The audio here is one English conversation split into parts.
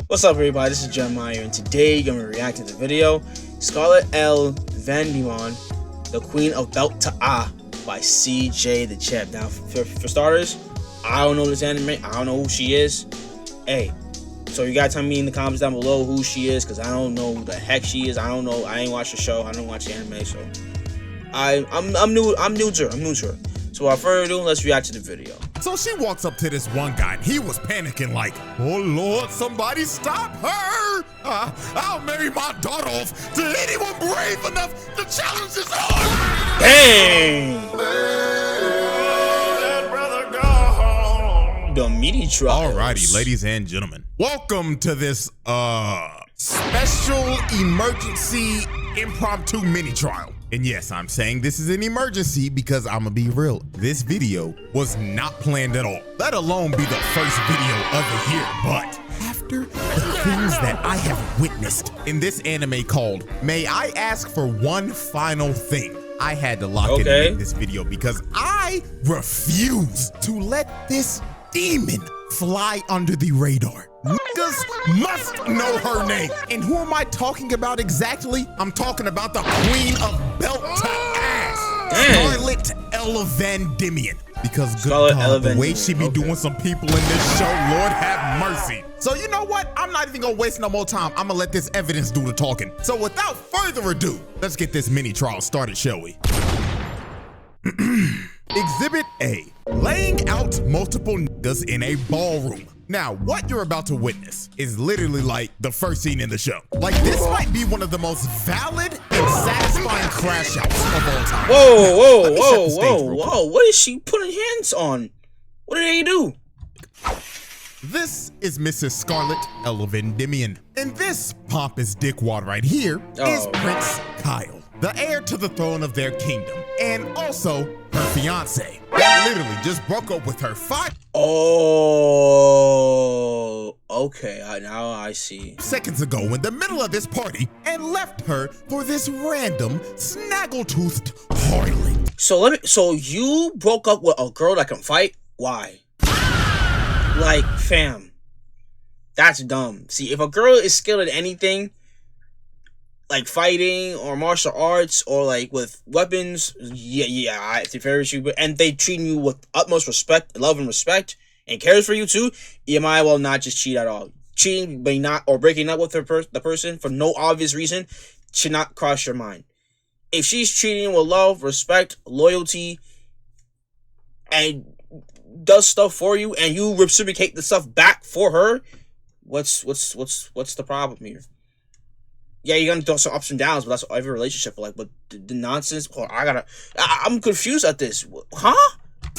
What's up, everybody? This is Jeremiah, and today you're going to react to the video SCARLET L. VANDIMION, the Queen of BTA by CJ the Champ. Now, for starters, I don't know this anime. I don't know who she is. Hey, so you gotta tell me in the comments down below who she is, because I don't know who the heck she is. I don't know. I ain't watched the show. I don't watch the anime, so I'm new to her. So without further ado, let's react to the video. So she walks up to this one guy, and he was panicking like, "Oh Lord, somebody stop her! I'll marry my daughter off to anyone brave enough to challenge this order!" Dang! The mini trials. Alrighty, ladies and gentlemen, welcome to this special emergency impromptu mini trial. And yes, I'm saying this is an emergency because I'm gonna be real. This video was not planned at all, let alone be the first video of the year. But after the things that I have witnessed in this anime called May I Ask for One Final Thing, I had to lock in and make this video because I refuse to let this demon fly under the radar. Niggas must know her name. And who am I talking about exactly? I'm talking about the Queen of Belt to Ass, SCARLET L. VANDIMION. Because good God, the way she be doing some people in this show, Lord have mercy. So you know what? I'm not even gonna waste no more time. I'm gonna let this evidence do the talking. So without further ado, let's get this mini trial started, shall we? Exhibit A, laying out multiple niggas in a ballroom. Now, what you're about to witness is literally like the first scene in the show. Like, this might be one of the most valid and satisfying crash outs of all time. Whoa. What is she putting hands on? What did they do? This is Mrs. SCARLET L. VANDIMION. And this pompous dickwad right here is Prince Kyle, the heir to the throne of their kingdom, and also her fiance that literally just broke up with her okay, now I see. seconds ago in the middle of this party and left her for this random snaggle-toothed harlot. So you broke up with a girl that can fight? Why? Like, fam, that's dumb. See, if a girl is skilled at anything, like fighting or martial arts or like with weapons, yeah, it's very true. And they treat you with utmost respect, love and respect, and cares for you too, you might well not just cheat at all. Cheating by not or breaking up with the person for no obvious reason should not cross your mind. If she's treating you with love, respect, loyalty, and does stuff for you, and you reciprocate the stuff back for her, what's the problem here? Yeah, you're gonna throw some ups and downs, but that's every relationship. Like, but the nonsense. Well, I'm confused at this. Huh?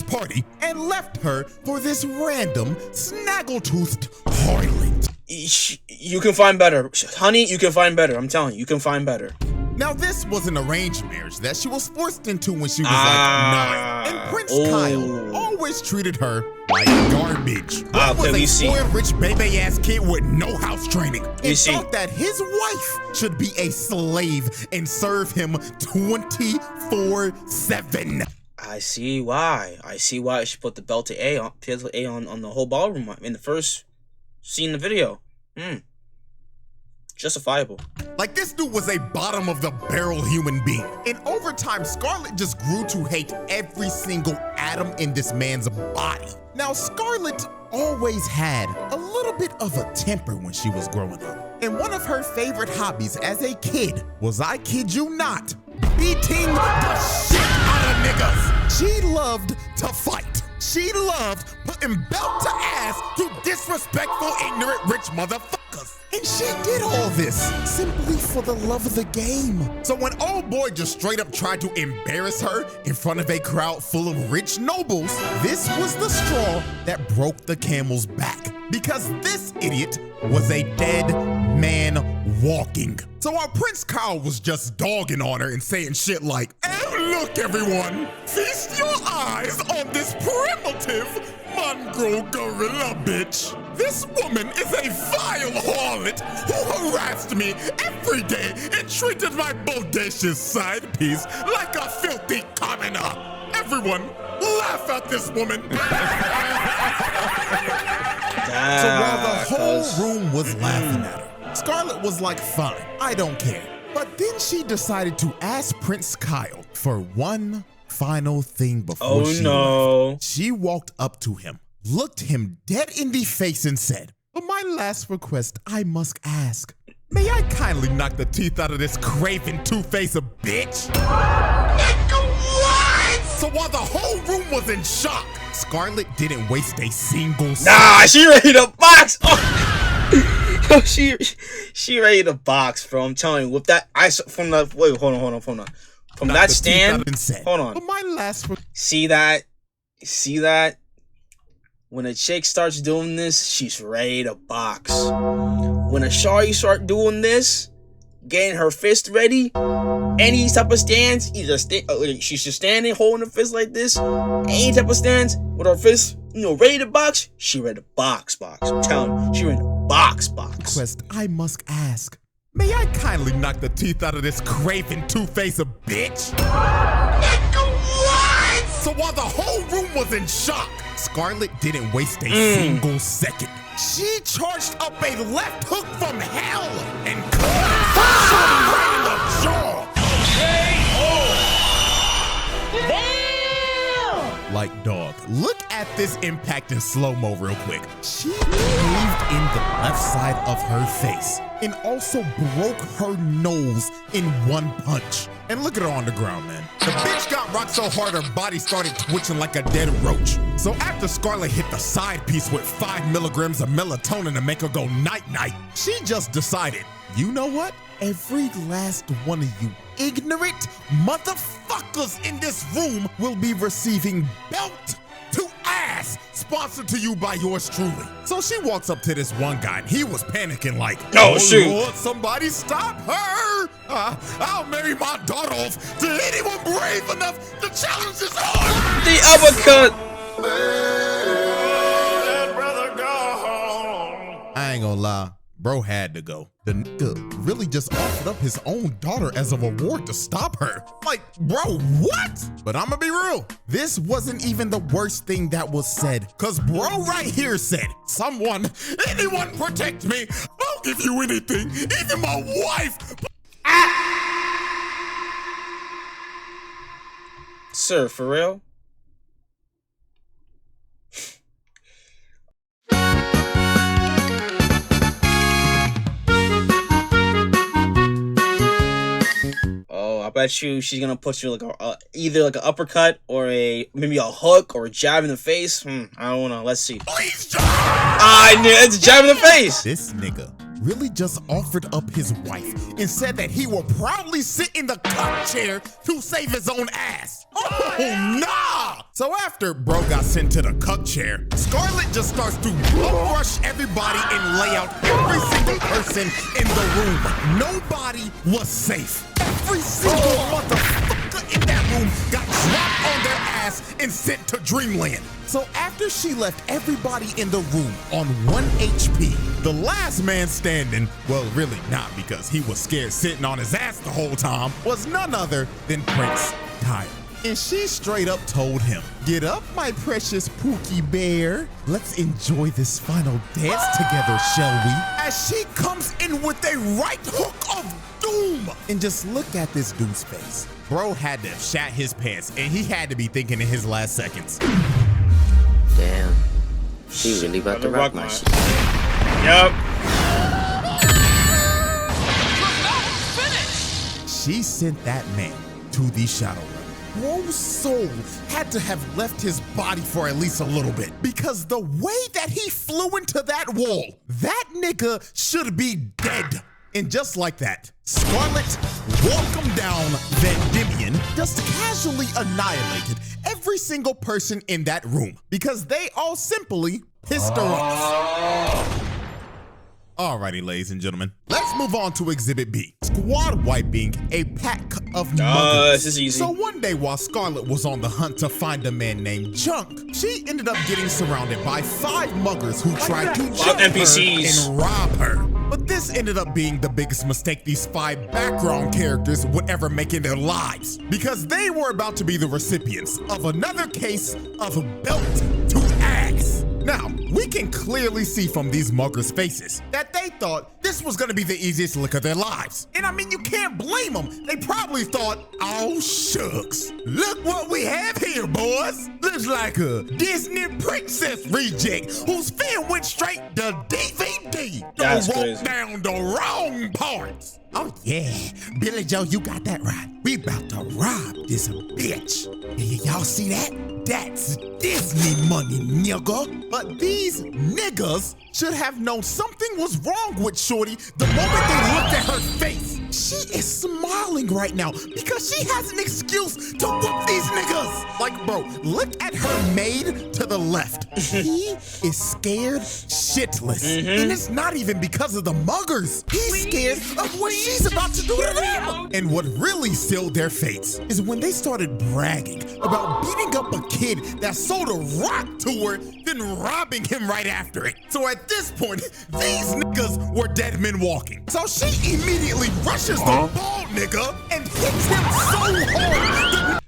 Party and left her for this random snaggle-toothed harlot. You can find better, honey. You can find better. I'm telling you, you can find better. Now, this was an arranged marriage that she was forced into when she was like 9. And Prince Kyle always treated her like garbage. He was a spoiled rich baby-ass kid with no house training. And thought that his wife should be a slave and serve him 24/7. I see why. She put the belt to A on the whole ballroom in the first scene in the video. Justifiable. Like, this dude was a bottom of the barrel human being. And over time, SCARLET just grew to hate every single atom in this man's body. Now, SCARLET always had a little bit of a temper when she was growing up. And one of her favorite hobbies as a kid was, I kid you not, beating the shit out of niggas. She loved to fight. She loved putting belt to ass to disrespectful, ignorant, rich motherfuckers. And she did all this simply for the love of the game. So when old boy just straight up tried to embarrass her in front of a crowd full of rich nobles, this was the straw that broke the camel's back. Because this idiot was a dead man walking. So while Prince Kyle was just dogging on her and saying shit like, "And look everyone, feast your eyes on this primitive mongrel gorilla bitch. This woman is a vile harlot who harassed me every day and treated my bodacious side piece like a filthy commoner. Everyone, laugh at this woman." So while the whole room was laughing at her, Scarlet was like, fine, I don't care. But then she decided to ask Prince Kyle for one final thing before she left. She walked up to him, looked him dead in the face and said, for my last request, I must ask, may I kindly knock the teeth out of this craven two-faced bitch? What? So while the whole room was in shock, Scarlet didn't waste a single second. Nah, she ready to box. Oh. she ready to box, bro. I'm telling you, with that from that stand. Hold on. My last see that? When a chick starts doing this, she's ready to box. When a shawty start doing this, getting her fist ready, any type of stance, she's just standing, holding her fist like this, any type of stance with her fist, ready to box, she ready to box. I'm telling you, she ready to box. Request, I must ask, may I kindly knock the teeth out of this craven two-faced bitch? What? So while the whole room was in shock, Scarlet didn't waste a single second. She charged up a left hook from hell and caught right in the jaw. Damn! Like dog, look at this impact in slow-mo real quick. She caved in the left side of her face and also broke her nose in one punch. And look at her on the ground, man. The bitch got rocked so hard her body started twitching like a dead roach. So after Scarlet hit the side piece with 5 milligrams of melatonin to make her go night-night, she just decided, you know what? Every last one of you ignorant motherfuckers in this room will be receiving belt to ass, sponsored to you by yours truly. So she walks up to this one guy and he was panicking like, oh shoot, Lord, somebody stop her. I'll marry my daughter off to anyone brave enough to challenge this horse. The uppercut. I ain't gonna lie, bro had to go. The nigga really just offered up his own daughter as a reward to stop her. Like, bro, what? But I'ma be real, this wasn't even the worst thing that was said. Cause bro right here said, anyone protect me. I'll give you anything, even my wife. Sir, for real? I bet you she's gonna put you like either like an uppercut or maybe a hook or a jab in the face. I don't know. Let's see. Please, it's a jab in the face. This nigga really just offered up his wife and said that he will proudly sit in the cup chair to save his own ass. Oh, nah! So after bro got sent to the cup chair, Scarlet just starts to rush everybody and lay out every single person in the room. Nobody was safe. Every single motherfucker in that room got dropped on their ass and sent to dreamland. So after she left everybody in the room on 1 HP, the last man standing, well really not because he was scared sitting on his ass the whole time, was none other than Prince Kyle. And she straight up told him, get up, my precious Pookie Bear. Let's enjoy this final dance together, shall we? As she comes in with a right hook of doom. And just look at this dude's face. Bro had to have shat his pants, and he had to be thinking in his last seconds. Damn, she really about to rock my shit. Yup. She sent that man to the shadow realm. Bro's soul had to have left his body for at least a little bit, because the way that he flew into that wall, that nigga should be dead. And just like that, Scarlet welcomed down Vandimion, just casually annihilated every single person in that room because they all simply pissed her off. Alrighty, ladies and gentlemen, let's move on to Exhibit B. Squad wiping a pack of muggers. This is easy. So one day while Scarlet was on the hunt to find a man named Chunk, she ended up getting surrounded by 5 muggers who tried to jump NPCs. her and rob her. But this ended up being the biggest mistake these 5 background characters would ever make in their lives, because they were about to be the recipients of another case of belt to axe. Now, we can clearly see from these muggers' faces that they thought this was gonna be the easiest lick of their lives. And I mean, you can't blame them. They probably thought, oh shucks, look what we have here, boys. Looks like a Disney princess reject whose film went straight to DVD. That's Don't walk crazy. down the wrong parts. Oh yeah, Billy Joe, you got that right. We about to rob this bitch. Y'all see that? That's Disney money, nigga. But these niggas should have known something was wrong with Shorty the moment they looked at her face. She is smiling right now because she has an excuse to whoop these niggas. Like, bro, look at her maid to the left. He is scared shitless. And it's not even because of the muggers. He's scared of what she's about to do to them. And what really sealed their fates is when they started bragging about beating up a kid that sold a rock to her, then robbing him right after it. So at this point, these niggas were dead men walking. So she immediately rushes the bald nigga and hits him so hard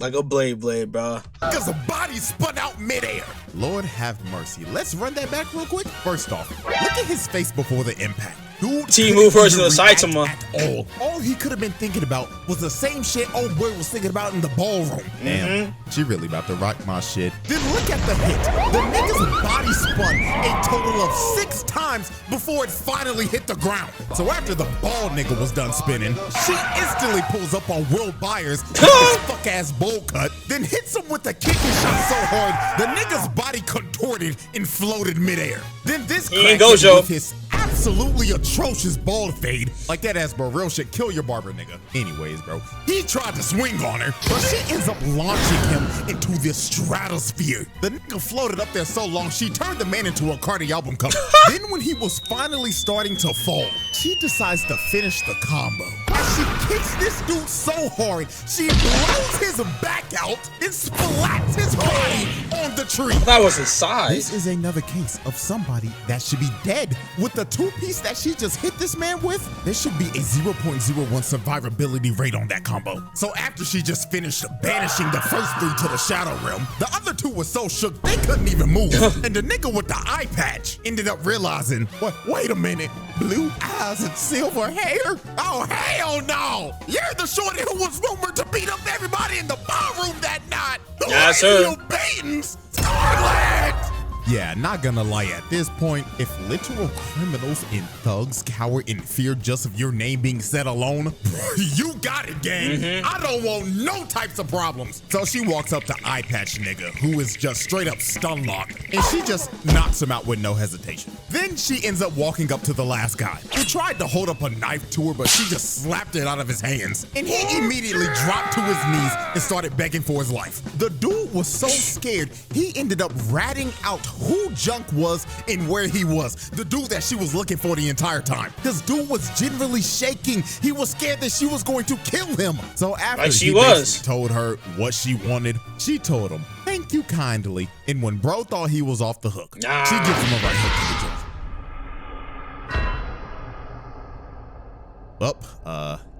Like a blade, bro. because the body spun out midair. Lord have mercy. Let's run that back real quick. First off, look at his face before the impact. Dude, Team move first to the side react somewhere. at all he could have been thinking about was the same shit old boy was thinking about in the ballroom. Damn, she really about to rock my shit. Then look at the hit. The nigga's body spun a total of 6 times before it finally hit the ground. So after the bald nigga was done spinning, she instantly pulls up on Will Byers with his fuck ass bowl cut, then hits him with a kidney shot so hard the nigga's body contorted and floated midair. Then this He ain't cracks him Gojo. with his absolutely atrocious bald fade. Like that ass, bro. Real shit. Kill your barber, nigga. Anyways, bro. He tried to swing on her, but she ends up launching him into the stratosphere. The nigga floated up there so long, she turned the man into a Cardi album cover. Then when he was finally starting to fall, she decides to finish the combo. As she kicks this dude so hard, she blows his back out and splats his body on the tree. That was his size. This is another case of somebody that should be dead. With the 2-piece that she just hit this man with, there should be a 0.01 survivability rate on that combo. So after she just finished banishing the first 3 to the Shadow Realm, the other 2 were so shook they couldn't even move. And the nigga with the eye patch ended up realizing, wait a minute, blue eyes and silver hair? Oh, hell no! You're the shorty who was rumored to beat up everybody in the ballroom that night! Who Yes, are sir. you beating? Scarlet! Yeah, not gonna lie, at this point, if literal criminals and thugs cower in fear just of your name being said alone, you got it, gang. I don't want no types of problems. So she walks up to Eye Patch nigga, who is just straight up stun locked, and she just knocks him out with no hesitation. Then she ends up walking up to the last guy, who tried to hold up a knife to her, but she just slapped it out of his hands, and he immediately dropped to his knees and started begging for his life. The dude was so scared, he ended up ratting out who Junk was and where he was. The dude that she was looking for the entire time. This dude was generally shaking. He was scared that she was going to kill him. So after Like she he was. basically told her what she wanted, she told him, "Thank you kindly." And when bro thought he was off the hook, Nah. she gives him a right hook to the jaw. Up,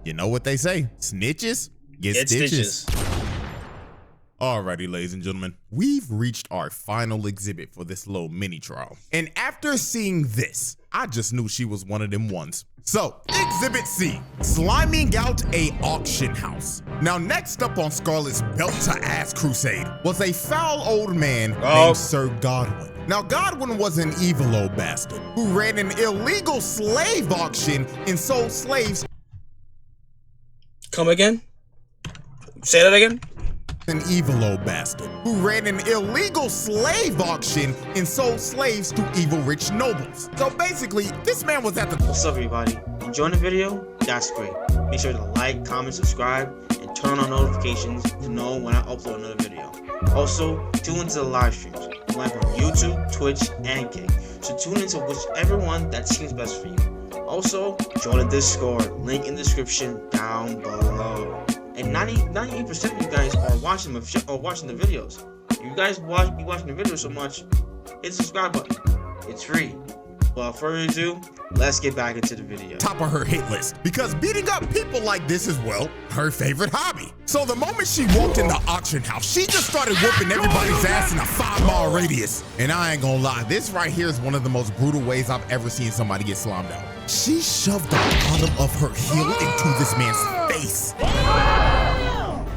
you know what they say? Snitches get Get stitches. stitches. Alrighty, ladies and gentlemen, we've reached our final exhibit for this little mini trial. And after seeing this, I just knew she was one of them ones. So, Exhibit C, sliming out a auction house. Now, next up on Scarlet's belt to ass crusade was a foul old man named Sir Godwin. Now, Godwin was an evil old bastard who ran an illegal slave auction and sold slaves. Come again? Say that again? An evil old bastard who ran an illegal slave auction and sold slaves to evil rich nobles. So basically, this man was at the— What's up, everybody? Enjoying the video? That's great. Make sure to like, comment, subscribe, and turn on notifications to know when I upload another video. Also, tune into the live streams live on YouTube, Twitch, and Kick. So tune into whichever one that seems best for you. Also, join the Discord. Link in the description down below. And 98% of you guys are watching the videos. If you guys be watching the videos so much, hit the subscribe button. It's free. Without further ado, let's get back into the video. Top of her hit list because beating up people like this is, well, her favorite hobby. So the moment she walked in the auction house, she just started whooping everybody's ass in a 5-mile radius. And I ain't gonna lie, this right here is one of the most brutal ways I've ever seen somebody get slammed out. She shoved the bottom of her heel into this man's face.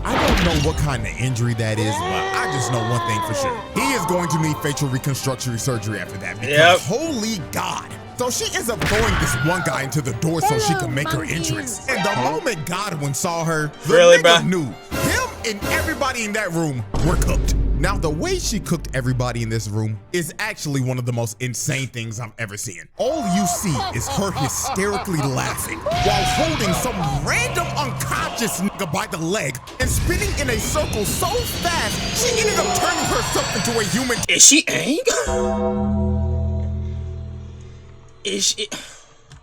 I don't know what kind of injury that is, but I just know one thing for sure. He is going to need facial reconstruction surgery after that because holy God. So she ends up throwing this one guy into the door so she could make her entrance. And the moment Godwin saw her, the nigga knew him and everybody in that room were cooked. Now, the way she cooked everybody in this room is actually one of the most insane things I've ever seen. All you see is her hysterically laughing while holding some random unconscious nigga by the leg and spinning in a circle so fast, she ended up turning herself into a human. Is she Aang? Is she?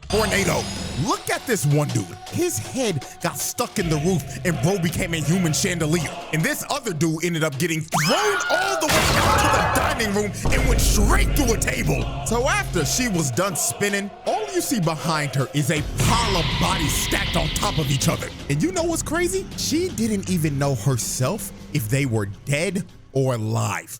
Tornado. Look at this one dude. His head got stuck in the roof and bro became a human chandelier. And this other dude ended up getting thrown all the way out to the dining room and went straight through a table. So after she was done spinning, all you see behind her is a pile of bodies stacked on top of each other. And you know what's crazy? She didn't even know herself if they were dead or alive.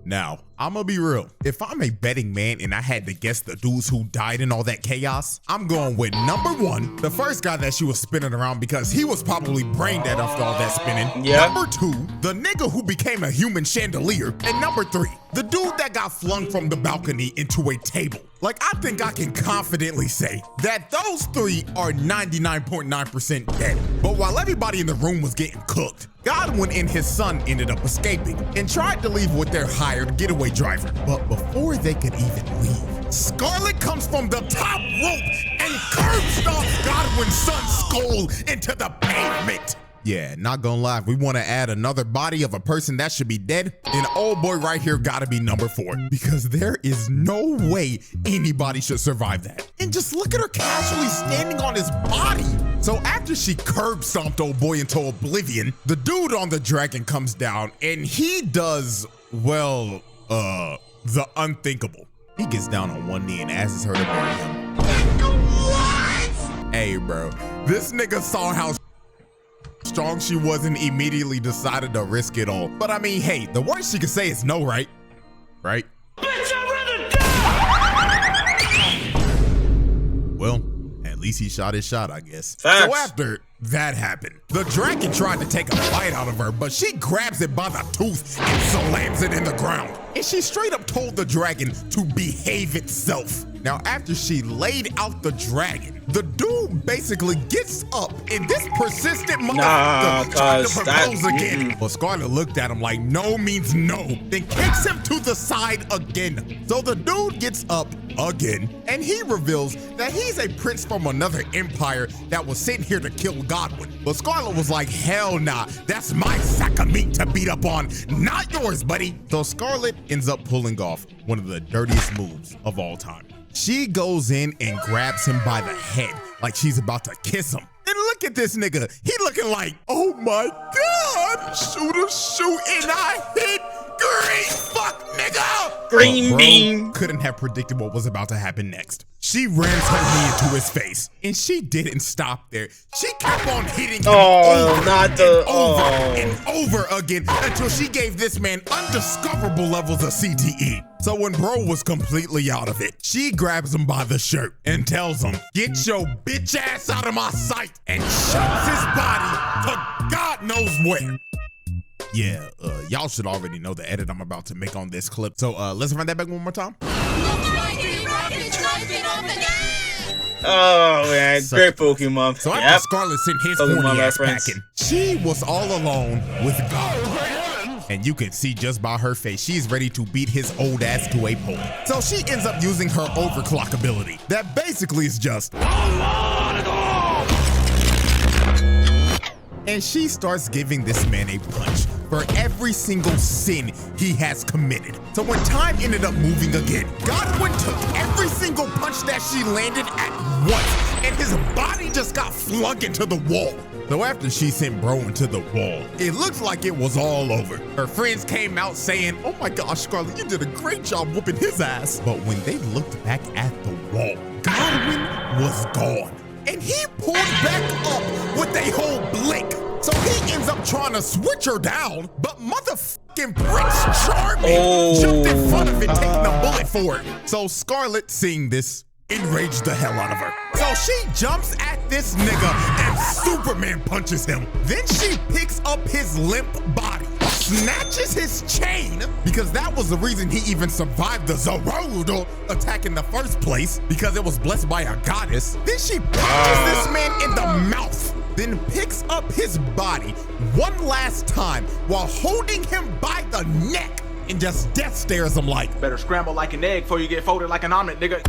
Now, I'm gonna be real. If I'm a betting man and I had to guess the dudes who died in all that chaos, I'm going with number 1, the first guy that she was spinning around because he was probably brain dead after all that spinning. Yeah. Number 2, the nigga who became a human chandelier. And number 3, the dude that got flung from the balcony into a table. Like, I think I can confidently say that those 3 are 99.9% dead. But while everybody in the room was getting cooked, Godwin and his son ended up escaping and tried to leave with their hired getaway driver. But before they could even leave, Scarlet comes from the top rope and curb stomps Godwin's son's skull into the pavement. Yeah, not gonna lie, if we want to add another body of a person that should be dead, then old boy right here gotta be number 4. Because there is no way anybody should survive that. And just look at her casually standing on his body. So after she curb stomped old boy into oblivion, the dude on the dragon comes down and he does, well, the unthinkable. He gets down on one knee and asks her to marry him. What? Hey, bro, this nigga saw how strong she was and immediately decided to risk it all. But I mean, hey, the worst she could say is no, right? Right? Bitch, I'd rather die! Well, at least he shot his shot, I guess. Facts. So after that happened, the dragon tried to take a bite out of her, but she grabs it by the tooth and slams it in the ground. And she straight up told the dragon to behave itself. Now, after she laid out the dragon, the dude basically gets up and this persistent motherfucker tried to propose again. But Scarlet looked at him like no means no, then kicks him to the side again. So the dude gets up again and he reveals that he's a prince from another empire that was sent here to kill Godwin. But Scarlet was like, hell nah, that's my sack of meat to beat up on, not yours, buddy. So Scarlet ends up pulling off one of the dirtiest moves of all time. She goes in and grabs him by the head like she's about to kiss him. And look at this nigga. He looking like, oh my God, shoot, and I hit green, fuck nigga. Green bean. Couldn't have predicted what was about to happen next. She rams her knee into his face, and she didn't stop there. She kept on hitting him over again until she gave this man undiscoverable levels of CTE. So when bro was completely out of it, she grabs him by the shirt and tells him, get your bitch ass out of my sight, and shoots his body to God knows where. Yeah, y'all should already know the edit I'm about to make on this clip. So let's run that back one more time. Oh man, great Pokemon. So after Scarlet sent his horny ass packing, she was all alone with God. And you can see just by her face, she's ready to beat his old ass to a pulp. So she ends up using her overclock ability. That basically is just, and she starts giving this man a punch for every single sin he has committed. So when time ended up moving again, Godwin took every single punch that she landed at once, and his body just got flung into the wall. So after she sent bro into the wall, it looked like it was all over. Her friends came out saying, "Oh my gosh, Scarlett, you did a great job whooping his ass." But when they looked back at the wall, Godwin was gone. And he pulled back up with a whole blink. So he ends up trying to switch her down, but motherfucking Prince Charming jumped in front of it, taking a bullet for it. So Scarlett, seeing this, enraged the hell out of her. So she jumps at this nigga and Superman punches him. Then she picks up his limp body, snatches his chain, because that was the reason he even survived the Zorodo attack in the first place, because it was blessed by a goddess. Then she punches this man in the mouth, then picks up his body one last time while holding him by the neck and just death stares him like, "Better scramble like an egg before you get folded like an omelet, nigga."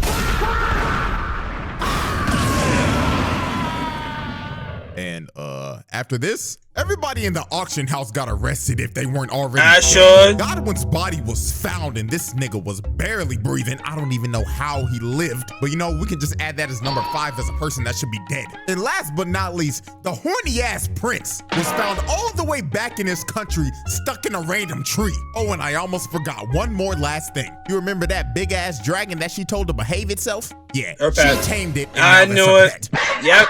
And after this, everybody in the auction house got arrested if they weren't already. I should. Godwin's body was found and this nigga was barely breathing. I don't even know how he lived, but you know, we can just add that as number 5 as a person that should be dead. And last but not least, the horny ass prince was found all the way back in his country, stuck in a random tree. Oh, and I almost forgot one more last thing. You remember that big ass dragon that she told to behave itself? Yeah, Her she pet. tamed it. And I now knew it's a it. pet. Yep.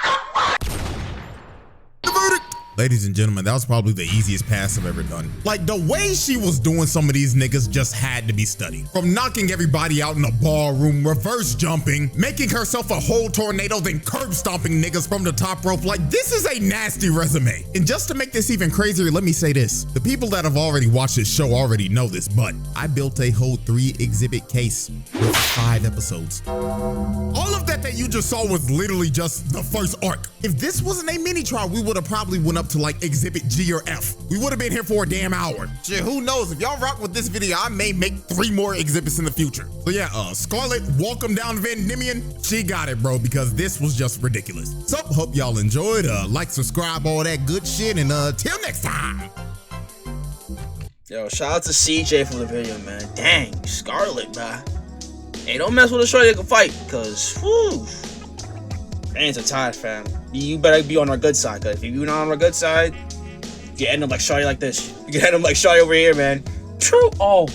The verdict. Ladies and gentlemen, that was probably the easiest pass I've ever done. Like, the way she was doing some of these niggas just had to be studied. From knocking everybody out in the ballroom, reverse jumping, making herself a whole tornado, then curb stomping niggas from the top rope. Like, this is a nasty resume. And just to make this even crazier, let me say this. The people that have already watched this show already know this, but I built a whole 3-exhibit case with 5 episodes. All of that you just saw was literally just the first arc. If this wasn't a mini trial, we would have probably went up to like exhibit G or F. We would have been here for a damn hour. Shit, who knows? If y'all rock with this video, I may make 3 more exhibits in the future. So yeah, Scarlett, welcome down Vandimion. She got it, bro, because this was just ridiculous. So hope y'all enjoyed. Like, subscribe, all that good shit, and till next time. Yo, shout out to CJ for the video, man. Dang, Scarlett, man. Hey, don't mess with a shorty that can fight, cause whew, fans are tired, fam. You better be on our good side, cause if you're not on our good side, you end up like shorty like this. You can end up like shorty over here, man. True. Oh.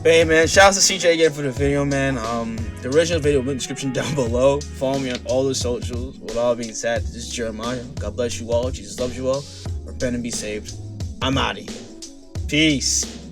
But hey, man, shout out to CJ again for the video, man. The original video will be in the description down below. Follow me on all the socials. With all being said, this is Jeremiah. God bless you all. Jesus loves you all. Repent and be saved. I'm out of here. Peace.